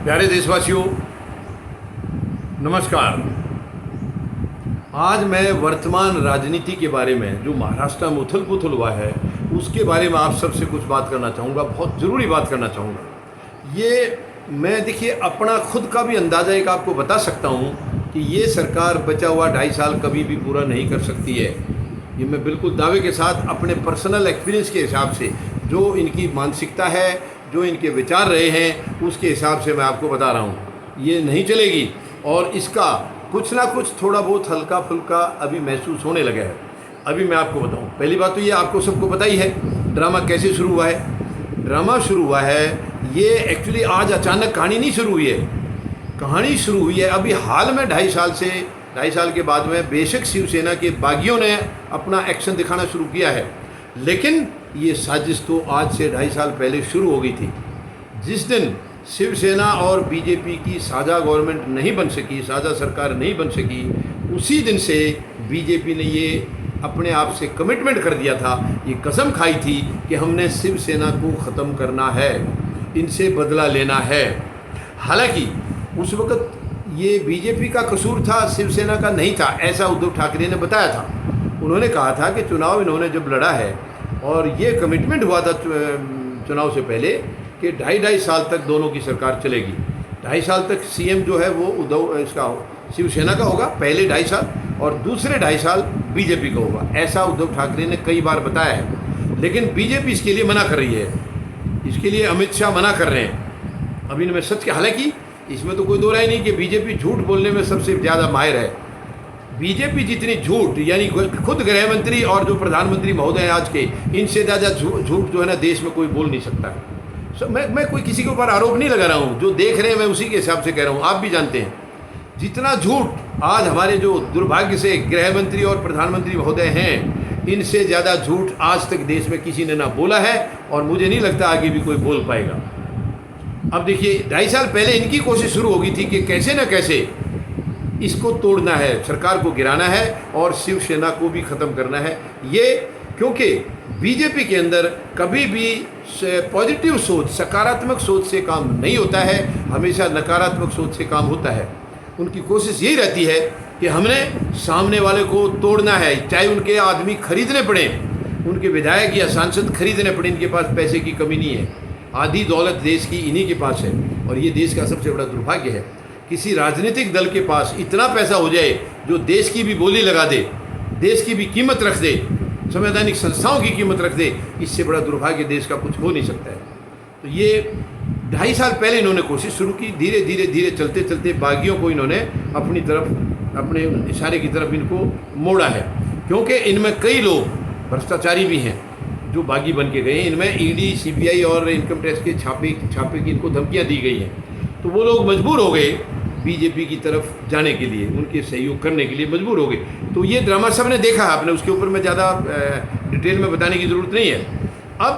प्यारे देशवासियों, नमस्कार। आज मैं वर्तमान राजनीति के बारे में, जो महाराष्ट्र में उथल पुथल हुआ है, उसके बारे में आप सबसे कुछ बात करना चाहूँगा। बहुत ज़रूरी बात करना चाहूँगा। ये मैं देखिए अपना खुद का भी अंदाज़ा एक आपको बता सकता हूँ कि ये सरकार बचा हुआ 2.5 साल कभी भी पूरा नहीं कर सकती है। ये मैं बिल्कुल दावे के साथ अपने पर्सनल एक्सपीरियंस के हिसाब से, जो इनकी मानसिकता है, जो इनके विचार रहे हैं, उसके हिसाब से मैं आपको बता रहा हूँ। ये नहीं चलेगी और इसका कुछ ना कुछ थोड़ा बहुत हल्का फुल्का अभी महसूस होने लगा है। अभी मैं आपको बताऊँ, पहली बात तो ये आपको सबको पता ही है ड्रामा कैसे शुरू हुआ है। ड्रामा शुरू हुआ है, ये एक्चुअली आज अचानक कहानी नहीं शुरू हुई है। कहानी शुरू हुई है अभी हाल में 2.5 साल के बाद में। बेशक शिवसेना के बागियों ने अपना एक्शन दिखाना शुरू किया है, लेकिन ये साजिश तो आज से 2.5 साल पहले शुरू हो गई थी। जिस दिन शिवसेना और बीजेपी की साझा गवर्नमेंट नहीं बन सकी, साझा सरकार नहीं बन सकी, उसी दिन से बीजेपी ने ये अपने आप से कमिटमेंट कर दिया था, ये कसम खाई थी कि हमने शिवसेना को ख़त्म करना है, इनसे बदला लेना है। हालांकि उस वक्त ये बीजेपी का कसूर था, शिवसेना का नहीं था, ऐसा उद्धव ठाकरे ने बताया था। उन्होंने कहा था कि चुनाव इन्होंने जब लड़ा है और ये कमिटमेंट हुआ था चुनाव से पहले कि 2.5 साल तक दोनों की सरकार चलेगी। 2.5 साल तक सीएम जो है वो उद्धव इसका शिवसेना का होगा, पहले 2.5 साल, और दूसरे 2.5 साल बीजेपी का होगा। ऐसा उद्धव ठाकरे ने कई बार बताया है, लेकिन बीजेपी इसके लिए मना कर रही है। इसके लिए अमित शाह मना कर रहे हैं। अभी मैं सच के, हालांकि इसमें तो कोई दो राय नहीं कि बीजेपी झूठ बोलने में सबसे ज़्यादा माहिर है। बीजेपी जितनी झूठ, यानी खुद गृह मंत्री और जो प्रधानमंत्री महोदय हैं आज के, इनसे ज़्यादा झूठ जो है ना देश में कोई बोल नहीं सकता है। मैं कोई किसी के ऊपर आरोप नहीं लगा रहा हूँ, जो देख रहे हैं मैं उसी के हिसाब से कह रहा हूँ। आप भी जानते हैं जितना झूठ आज हमारे जो दुर्भाग्य से गृह मंत्री और प्रधानमंत्री महोदय हैं, इनसे ज़्यादा झूठ आज तक देश में किसी ने ना बोला है और मुझे नहीं लगता आगे भी कोई बोल पाएगा। अब देखिए 2.5 साल पहले इनकी कोशिश शुरू हो गई थी कि कैसे न कैसे इसको तोड़ना है, सरकार को गिराना है और शिवसेना को भी ख़त्म करना है। ये क्योंकि बीजेपी के अंदर कभी भी पॉजिटिव सोच, सकारात्मक सोच से काम नहीं होता है, हमेशा नकारात्मक सोच से काम होता है। उनकी कोशिश यही रहती है कि हमने सामने वाले को तोड़ना है, चाहे उनके आदमी खरीदने पड़े, उनके विधायक या सांसद खरीदने पड़े। इनके पास पैसे की कमी नहीं है, आधी दौलत देश की इन्हीं के पास है। और ये देश का सबसे बड़ा दुर्भाग्य है, किसी राजनीतिक दल के पास इतना पैसा हो जाए जो देश की भी बोली लगा दे, देश की भी कीमत रख दे, संवैधानिक संस्थाओं की कीमत रख दे। इससे बड़ा दुर्भाग्य देश का कुछ हो नहीं सकता है। तो ये 2.5 साल पहले इन्होंने कोशिश शुरू की। धीरे धीरे धीरे चलते चलते बागियों को इन्होंने अपनी तरफ, अपने इशारे की तरफ इनको मोड़ा है, क्योंकि इनमें कई लोग भ्रष्टाचारी भी हैं जो बागी बन के गए हैं। इनमें ईडी, सीबीआई और इनकम टैक्स के छापे की इनको धमकियाँ दी गई हैं। तो वो लोग मजबूर हो गए बीजेपी की तरफ जाने के लिए, उनके सहयोग करने के लिए मजबूर हो गए। तो ये ड्रामा सब ने देखा आपने, उसके ऊपर मैं ज़्यादा डिटेल में बताने की ज़रूरत नहीं है। अब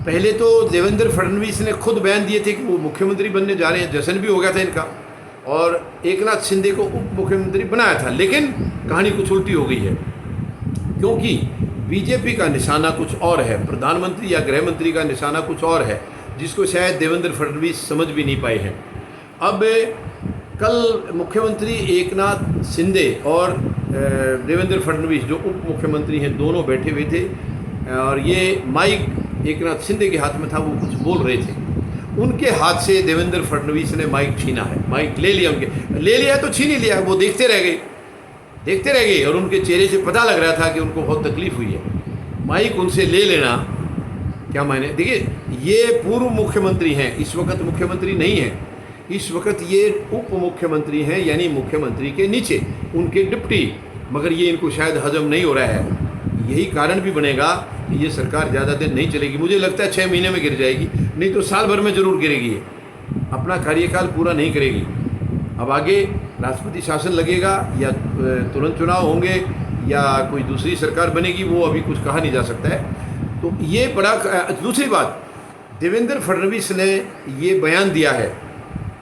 पहले तो देवेंद्र फडणवीस ने खुद बयान दिए थे कि वो मुख्यमंत्री बनने जा रहे हैं, जश्न भी हो गया था इनका, और एकनाथ शिंदे को उप मुख्यमंत्री बनाया था। लेकिन कहानी कुछ उल्टी हो गई है, क्योंकि बीजेपी का निशाना कुछ और है, प्रधानमंत्री या गृह मंत्री का निशाना कुछ और है, जिसको शायद देवेंद्र फडणवीस समझ भी नहीं पाए हैं। अब कल मुख्यमंत्री एकनाथ शिंदे और देवेंद्र फडणवीस जो उप मुख्यमंत्री हैं, दोनों बैठे हुए थे और ये माइक एकनाथ शिंदे के हाथ में था, वो कुछ बोल रहे थे। उनके हाथ से देवेंद्र फडणवीस ने माइक छीना है, माइक ले लिया, उनके ले लिया तो छीन ही लिया। वो देखते रह गए और उनके चेहरे से पता लग रहा था कि उनको बहुत तकलीफ हुई है। माइक उनसे ले लेना क्या मायने? देखिए, ये पूर्व मुख्यमंत्री हैं, इस वक्त मुख्यमंत्री नहीं है, इस वक्त ये उप मुख्यमंत्री हैं, यानी मुख्यमंत्री के नीचे उनके डिप्टी। मगर ये इनको शायद हजम नहीं हो रहा है। यही कारण भी बनेगा कि ये सरकार ज़्यादा दिन नहीं चलेगी। मुझे लगता है 6 महीने में गिर जाएगी, नहीं तो साल भर में ज़रूर गिरेगी। अपना कार्यकाल पूरा नहीं करेगी। अब आगे राष्ट्रपति शासन लगेगा या तुरंत चुनाव होंगे या कोई दूसरी सरकार बनेगी, वो अभी कुछ कहा नहीं जा सकता है। तो ये बड़ा। दूसरी बात, देवेंद्र फडणवीस ने ये बयान दिया है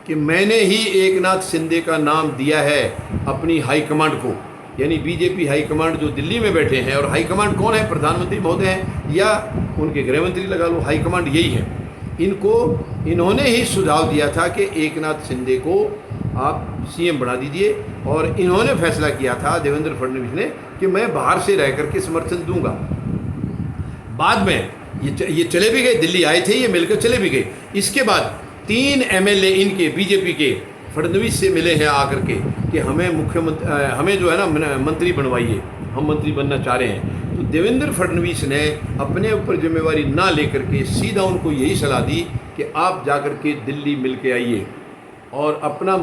कि मैंने ही एकनाथ शिंदे का नाम दिया है अपनी हाईकमांड को, यानी बीजेपी हाईकमांड जो दिल्ली में बैठे हैं। और हाईकमांड कौन है? प्रधानमंत्री महोदय हैं या उनके गृह मंत्री लगा लो, हाईकमांड यही है। इनको इन्होंने ही सुझाव दिया था कि एकनाथ शिंदे को आप सीएम बना दीजिए, और इन्होंने फैसला किया था देवेंद्र फडणवीस ने कि मैं बाहर से रह करके समर्थन दूंगा। बाद में ये चले भी गए, दिल्ली आए थे, ये मिलकर चले भी गए। इसके बाद 3 एमएलए इनके बीजेपी के फडणवीस से मिले हैं आकर के कि हमें मुख्यमंत्री, हमें जो है ना मंत्री बनवाइए, हम मंत्री बनना चाह रहे हैं। तो देवेंद्र फडणवीस ने अपने ऊपर जिम्मेवारी ना लेकर के सीधा उनको यही सलाह दी कि आप जाकर के दिल्ली मिल के आइए और अपना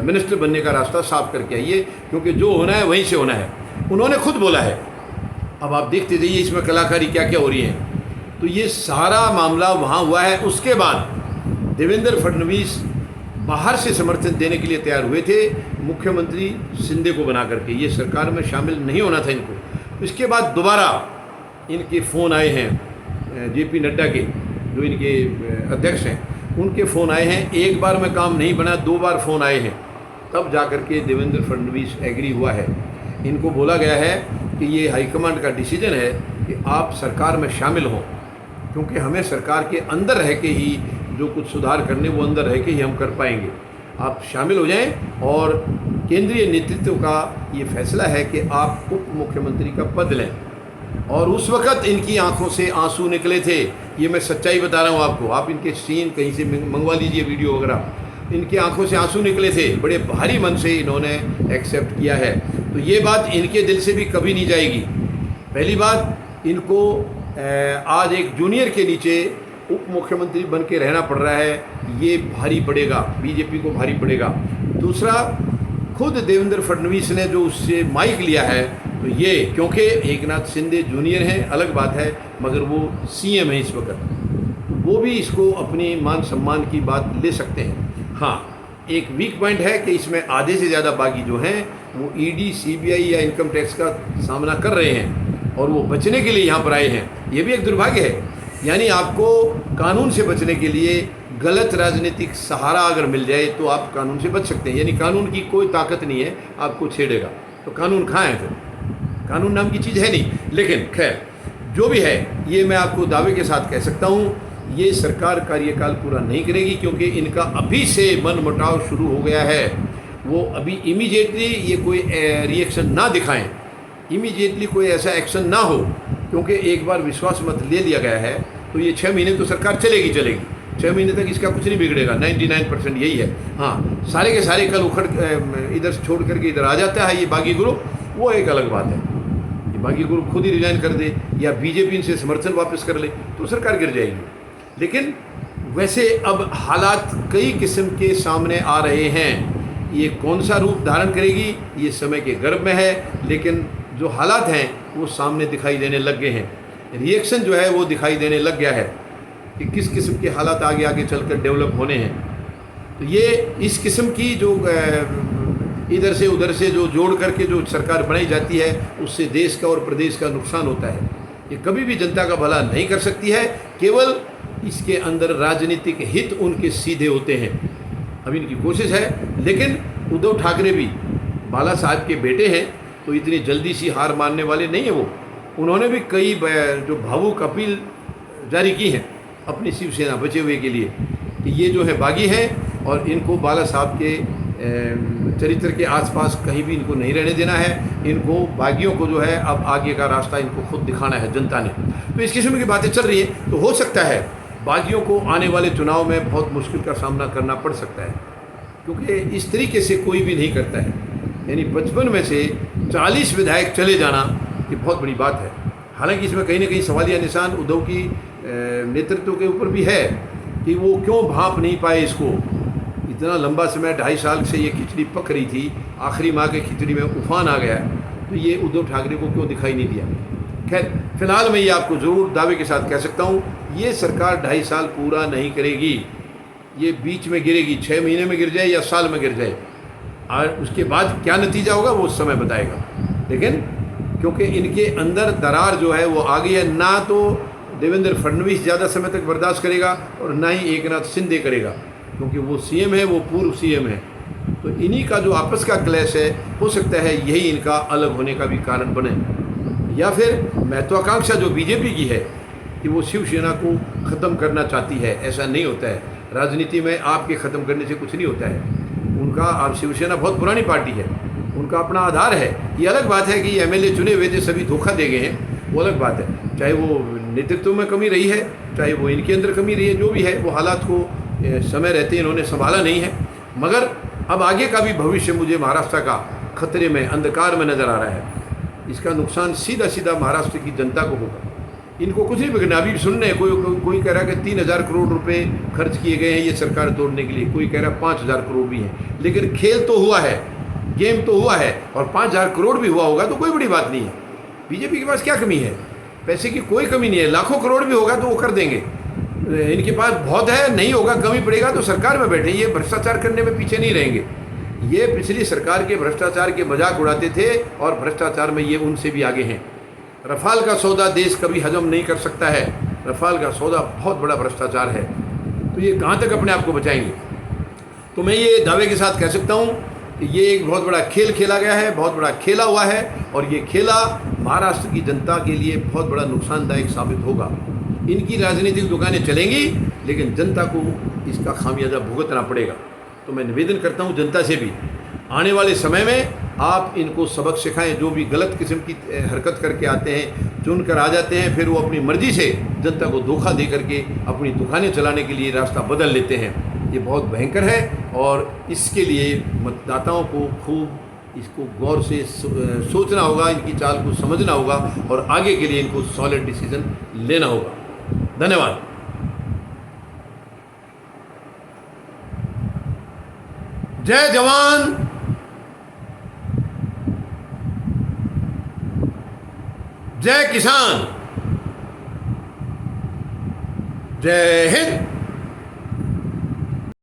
मिनिस्टर बनने का रास्ता साफ करके आइए, क्योंकि जो होना है वहीं से होना है। उन्होंने खुद बोला है। अब आप देखते जाइए इसमें कलाकारी क्या क्या हो रही है। तो ये सारा मामला वहाँ हुआ है। उसके बाद देवेंद्र फडणवीस बाहर से समर्थन देने के लिए तैयार हुए थे मुख्यमंत्री शिंदे को बना करके, ये सरकार में शामिल नहीं होना था इनको। इसके बाद दोबारा इनके फ़ोन आए हैं जेपी नड्डा के, जो इनके अध्यक्ष हैं, उनके फ़ोन आए हैं। एक बार में काम नहीं बना, 2 बार फ़ोन आए हैं, तब जा कर के देवेंद्र फडणवीस एग्री हुआ है। इनको बोला गया है कि ये हाईकमांड का डिसीजन है कि आप सरकार में शामिल हों, क्योंकि हमें सरकार के अंदर रह के ही जो कुछ सुधार करने वो अंदर रह के ही हम कर पाएंगे। आप शामिल हो जाएं, और केंद्रीय नेतृत्व का ये फैसला है कि आप उप मुख्यमंत्री का पद लें। और उस वक़्त इनकी आंखों से आंसू निकले थे। ये मैं सच्चाई बता रहा हूँ आपको, आप इनके सीन कहीं से मंगवा लीजिए, वीडियो वगैरह। इनकी आंखों से आंसू निकले थे, बड़े भारी मन से इन्होंने एक्सेप्ट किया है। तो ये बात इनके दिल से भी कभी नहीं जाएगी। पहली बात, इनको आज एक जूनियर के नीचे उप मुख्यमंत्री बन के रहना पड़ रहा है, ये भारी पड़ेगा, बीजेपी को भारी पड़ेगा। दूसरा, खुद देवेंद्र फडणवीस ने जो उससे माइक लिया है, तो ये क्योंकि एकनाथ शिंदे जूनियर हैं अलग बात है, मगर वो सीएम है इस वक्त, तो वो भी इसको अपनी मान सम्मान की बात ले सकते हैं। हाँ, एक वीक पॉइंट है कि इसमें आधे से ज़्यादा बागी जो हैं वो ईडी, सीबीआई या इनकम टैक्स का सामना कर रहे हैं, और वो बचने के लिए यहाँ पर आए हैं। ये भी एक दुर्भाग्य है। यानी आपको कानून से बचने के लिए गलत राजनीतिक सहारा अगर मिल जाए तो आप कानून से बच सकते हैं। यानी कानून की कोई ताकत नहीं है आपको छेड़ेगा, तो कानून कहाँ है? फिर कानून नाम की चीज़ है नहीं। लेकिन खैर, जो भी है, ये मैं आपको दावे के साथ कह सकता हूँ, ये सरकार कार्यकाल पूरा नहीं करेगी, क्योंकि इनका अभी से मनमुटाव शुरू हो गया है। वो अभी इमीडिएटली ये कोई रिएक्शन ना दिखाएं, इमीडिएटली कोई ऐसा एक्शन ना हो, क्योंकि एक बार विश्वास मत ले लिया गया है तो ये 6 महीने तो सरकार चलेगी। 6 महीने तक इसका कुछ नहीं बिगड़ेगा, 99% यही है। हाँ, सारे के सारे कल उखड़ इधर से छोड़ करके इधर आ जाता है ये बागी ग्रुप, वो एक अलग बात है। ये बागी ग्रुप खुद ही रिजाइन कर दे या बीजेपी इनसे समर्थन वापस कर ले तो सरकार गिर जाएगी। लेकिन वैसे अब हालात कई किस्म के सामने आ रहे हैं। ये कौन सा रूप धारण करेगी ये समय के गर्भ में है, लेकिन जो हालात हैं वो सामने दिखाई देने लग गए हैं। रिएक्शन जो है वो दिखाई देने लग गया है कि किस किस्म के हालात आगे आगे चलकर डेवलप होने हैं। तो ये इस किस्म की जो इधर से उधर से जो जोड़ करके जो सरकार बनाई जाती है, उससे देश का और प्रदेश का नुकसान होता है। ये कभी भी जनता का भला नहीं कर सकती है, केवल इसके अंदर राजनीतिक हित उनके सीधे होते हैं। अब इनकी कोशिश है, लेकिन उद्धव ठाकरे भी बाला साहब के बेटे हैं, तो इतनी जल्दी सी हार मानने वाले नहीं हैं वो। उन्होंने भी कई जो भावुक अपील जारी की हैं अपनी शिवसेना बचे हुए के लिए कि ये जो है बागी हैं और इनको बाला साहब के चरित्र के आसपास कहीं भी इनको नहीं रहने देना है। इनको बागियों को जो है अब आगे का रास्ता इनको खुद दिखाना है जनता ने। तो इस किस्म की बातें चल रही हैं। तो हो सकता है बागियों को आने वाले चुनाव में बहुत मुश्किल का सामना करना पड़ सकता है, क्योंकि इस तरीके से कोई भी नहीं करता है। यानी 55 में से 40 विधायक चले जाना ये बहुत बड़ी बात है। हालांकि इसमें कहीं ना कहीं सवालिया निशान उद्धव की नेतृत्व के ऊपर भी है कि वो क्यों भांप नहीं पाए इसको। इतना लंबा समय 2.5 साल से ये खिचड़ी पक रही थी, आखिरी माह के खिचड़ी में उफान आ गया, तो ये उद्धव ठाकरे को क्यों दिखाई नहीं दिया। खैर, फिलहाल मैं ये आपको ज़रूर दावे के साथ कह सकता हूँ, ये सरकार 2.5 साल पूरा नहीं करेगी। ये बीच में गिरेगी, 6 महीने में गिर जाए या साल में गिर जाए, और उसके बाद क्या नतीजा होगा वो समय बताएगा। लेकिन क्योंकि इनके अंदर दरार जो है वो आ गई है, ना तो देवेंद्र फडणवीस ज़्यादा समय तक बर्दाश्त करेगा और ना ही एकनाथ शिंदे करेगा, क्योंकि वो सीएम है, वो पूर्व सीएम है। तो इन्हीं का जो आपस का क्लैश है, हो सकता है यही इनका अलग होने का भी कारण बने। या फिर महत्वाकांक्षा जो बीजेपी की है कि वो शिवसेना को ख़त्म करना चाहती है। ऐसा नहीं होता है। राजनीति में आपके ख़त्म करने से कुछ नहीं होता है। उनका अब शिवसेना बहुत पुरानी पार्टी है, उनका अपना आधार है। ये अलग बात है कि एमएलए चुने हुए थे सभी धोखा दे गए हैं, वो अलग बात है। चाहे वो नेतृत्व में कमी रही है, चाहे वो इनके अंदर कमी रही है, जो भी है वो हालात को समय रहते इन्होंने संभाला नहीं है। मगर अब आगे का भी भविष्य मुझे महाराष्ट्र का खतरे में, अंधकार में नज़र आ रहा है। इसका नुकसान सीधा सीधा महाराष्ट्र की जनता को होगा। इनको कुछ नहीं बिगड़ना। अभी सुन रहे हैं कोई कह रहा है कि 3,000 करोड़ रुपए खर्च किए गए हैं ये सरकार तोड़ने के लिए, कोई कह रहा है 5,000 करोड़ भी हैं। लेकिन खेल तो हुआ है, गेम तो हुआ है, और 5,000 करोड़ भी हुआ होगा तो कोई बड़ी बात नहीं है। बीजेपी के पास क्या कमी है? पैसे की कोई कमी नहीं है। लाखों करोड़ भी होगा तो वो कर देंगे। इनके पास बहुत है, नहीं होगा, कमी पड़ेगा तो सरकार में बैठे। ये भ्रष्टाचार करने में पीछे नहीं रहेंगे। ये पिछली सरकार के भ्रष्टाचार के मजाक उड़ाते थे और भ्रष्टाचार में ये उनसे भी आगे हैं। रफाल का सौदा देश कभी हजम नहीं कर सकता है। रफाल का सौदा बहुत बड़ा भ्रष्टाचार है। तो ये कहाँ तक अपने आप को बचाएंगे? तो मैं ये दावे के साथ कह सकता हूँ कि ये एक बहुत बड़ा खेल खेला गया है, बहुत बड़ा खेला हुआ है, और ये खेला महाराष्ट्र की जनता के लिए बहुत बड़ा नुकसानदायक साबित होगा। इनकी राजनीतिक दुकानें चलेंगी, लेकिन जनता को इसका खामियाजा भुगतना पड़ेगा। तो मैं निवेदन करता हूँ जनता से भी, आने वाले समय में आप इनको सबक सिखाएं। जो भी गलत किस्म की हरकत करके आते हैं, चुन कर आ जाते हैं, फिर वो अपनी मर्जी से जनता को धोखा दे करके अपनी दुकानें चलाने के लिए रास्ता बदल लेते हैं। ये बहुत भयंकर है, और इसके लिए मतदाताओं को खूब इसको गौर से सोचना होगा, इनकी चाल को समझना होगा, और आगे के लिए इनको सॉलिड डिसीजन लेना होगा। धन्यवाद। जय जवान, जय किसान, जय हिंद।